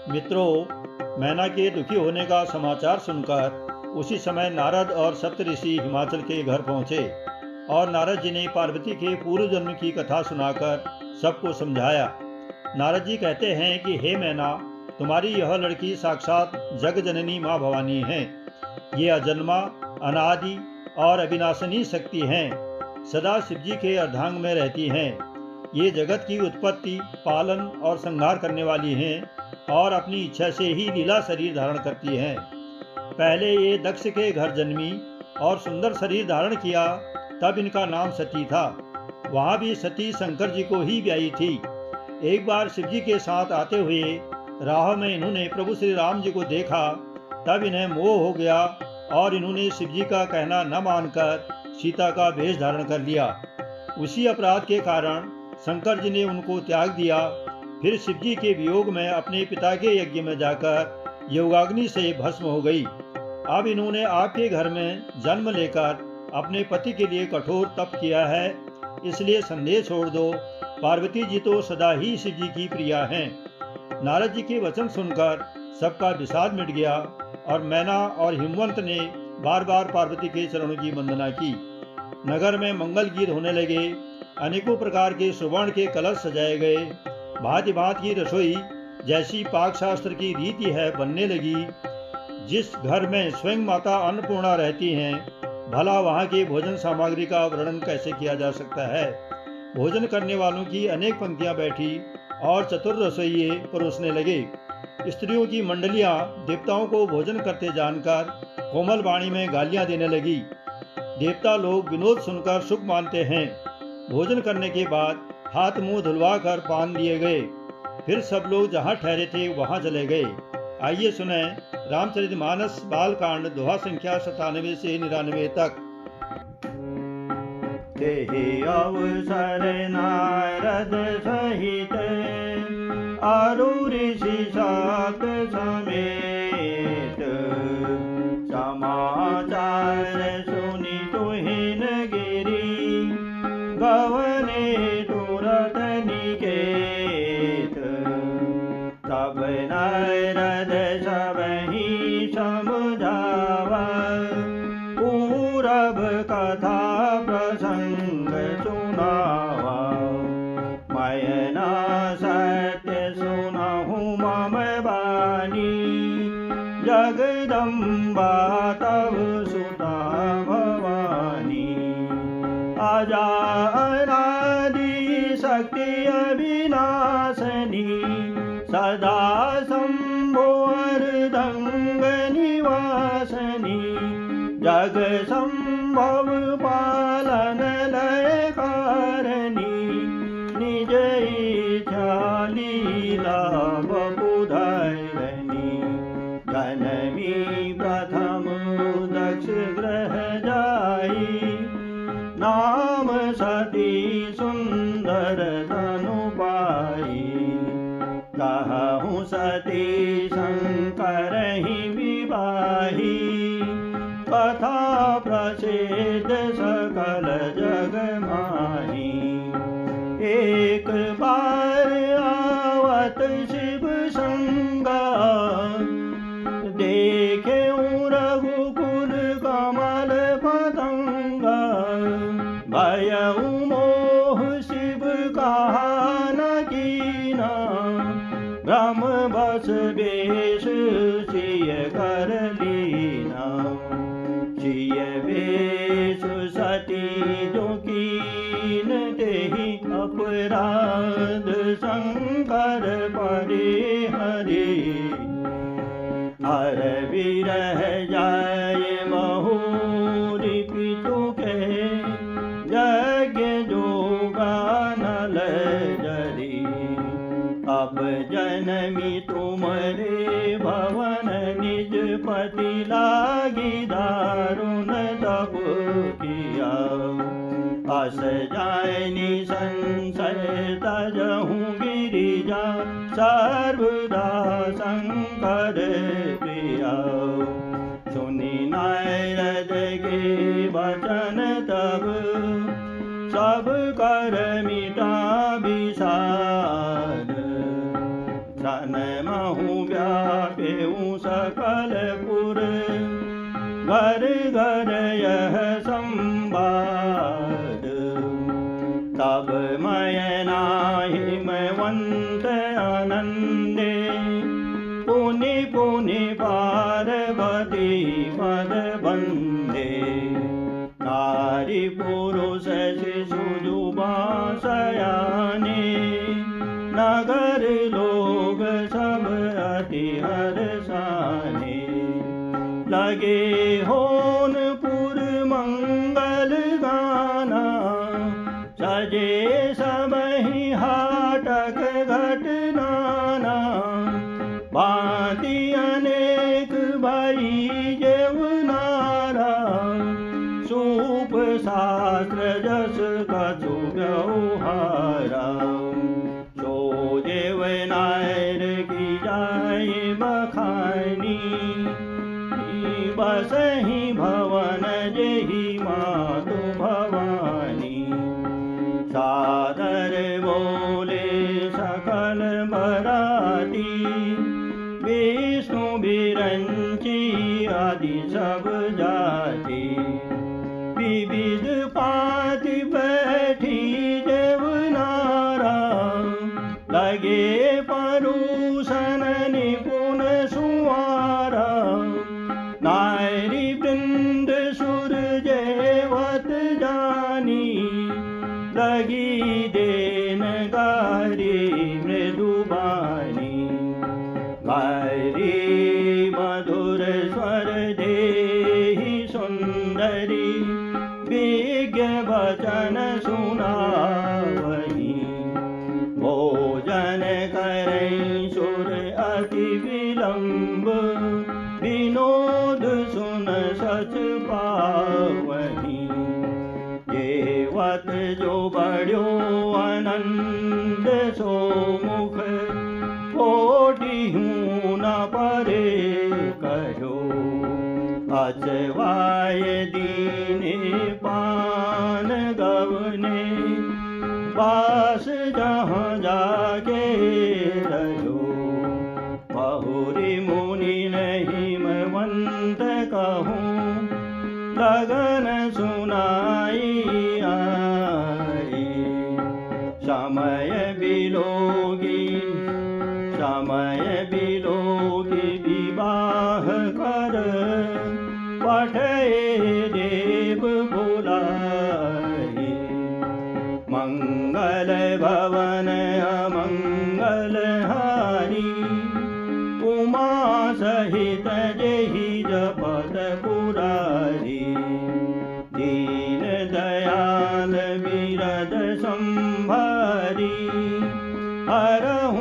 मित्रों, मैना के दुखी होने का समाचार सुनकर उसी समय नारद और सप्तऋषि हिमाचल के घर पहुँचे और नारद जी ने पार्वती के पूर्व जन्म की कथा सुनाकर सबको समझाया। नारद जी कहते हैं कि हे मैना, तुम्हारी यह लड़की साक्षात जग जननी माँ भवानी है। ये अजन्मा, अनादि और अविनाशनी शक्ति हैं। सदा शिवजी के अर्धांग में रहती हैं। ये जगत की उत्पत्ति, पालन और संहार करने वाली हैं और अपनी इच्छा से ही लीला शरीर धारण करती हैं। पहले ये दक्ष के घर जन्मी और सुंदर शरीर धारण किया, तब इनका नाम सती था। वहाँ भी सती शंकर जी को ही ब्याही थी। एक बार शिवजी के साथ आते हुए राह में इन्होंने प्रभु श्री राम जी को देखा, तब इन्हें मोह हो गया और इन्होंने शिवजी का कहना न मानकर सीता का वेश धारण कर लिया। उसी अपराध के कारण शंकर जी ने उनको त्याग दिया। फिर शिवजी के वियोग में अपने पिता के यज्ञ में जाकर योगाग्नि से भस्म हो गई। अब इन्होंने आपके घर में जन्म लेकर अपने पति के लिए कठोर तप किया है, इसलिए संदेह छोड़ दो। पार्वती जी तो सदा ही शिवजी की प्रिया हैं। नारद जी के वचन सुनकर सबका विषाद मिट गया और मैना और हिमवंत ने बार बार पार्वती के चरणों की वंदना की। नगर में मंगल गीत होने लगे। अनेकों प्रकार के सुवर्ण के कलश सजाए गए। भांति भांति की रसोई जैसी पाक शास्त्र की रीति है बनने लगी। जिस घर में स्वयं माता अन्नपूर्णा रहती हैं, भला वहाँ के भोजन सामग्री का वर्णन कैसे किया जा सकता है। भोजन करने वालों की अनेक पंक्तियां बैठी और चतुर रसोइये परोसने लगे। स्त्रियों की मंडलियां देवताओं को भोजन करते जानकर कोमल वाणी में गालियां देने लगी। देवता लोग विनोद सुनकर सुख मानते हैं। भोजन करने के बाद हाथ मुंह धुलवा कर पान दिए गए। फिर सब लोग जहाँ ठहरे थे वहाँ चले गए। आइए सुने रामचरितमानस बालकांड दोहा संख्या 97 से 99 तक। तेहि अवसर नारद सहित अरु ऋषि सात समेत समाचार सुनि तुहिन गिरि गवने तुरत निकेत। तब नारद सबहि समझावा पूरब कथा प्रसंग सुनावा। मैना सत्य सुनहु मम बानी जगदम्बा तव सुता भवानी। अजा अनादि शक्ति अविनाशनी सदा शंभो अर्धंग निवासनी। जग संभव पालन लय कारणी निज इच्छा लीला बपुधरणी। जनमी प्रथम दक्ष ग्रह जाई नाम सती सुंदर तनु पाई। कहूँ सती शंकर ही विवाही कथा प्रसिद्ध सकल जग माही। एक बार आवत शिव संगा देखे रघुकुल कमल पतंगा। भयउ मोह शिव कहा न कीना भ्रम बस वेश सिय कर लीना। सिय वेश सती जो कीन तेहि अपराध शंकर परे हरि। हर विरह जाय महुरी पितु के यज्ञ जोगा नल जरी। अब जनमी तुमरे भवन निज पति लागी दारुण तप किया। अस जायनि संशय तजहु गिरिजा सर्वदा शंकर प्रिया। सुनि नारद के वचन तब सब कर मिटा विषाद। सन ताहू व्यापेऊ सकल पुर, घर घर यह संवाद। तब मैं नाही मयवंत आनंदे, पुनि पुनि पार्वती पद बंदे। नारी पुरुष शिशु जुबा सयाने, नगर लोग सब अति हर्षाने। लगे होनपुर मंगल गाना, सजे सबहि हाटक घटनाना। भांति अनेक भई जेवनारा, सूप शास्त्र जस कछु व्यवहारा। सो जेवनार की जाय बखानी, बसहि भवन जेहि मातु भवानी। सादर बोले सकल बराती, विष्णु बिरंची आदि सब जाति। विविध पाति बैठी जेवनारा, लगे परुषन निपुण सुवारा। नारी वृंद सुर जेवत जानी, लगी देन गारी मृदुबानी। गारी मधुर स्वर देहि सुंदरी, विज्ञ वचन सुनावही। भोजन करें सुर अति विलंब, विनोद सुन सच पावही। जेवत जो बढ़्यो आनंद सो मुख, कोटि हूँ न परे कहो। अचवाय दीने पान गवने, पास जहाँ जाके रहो। बहुरी मुनि नहीं मवंत कहूँ, लगन सुनाई आई। समय बिलोगी विवाह कर, पठे देव बुलाए। मंगल भवन अमंगल हारी, उमा सहित जेहि जपत पुरारी। दीन दयाल बिरद संभारी, हरहु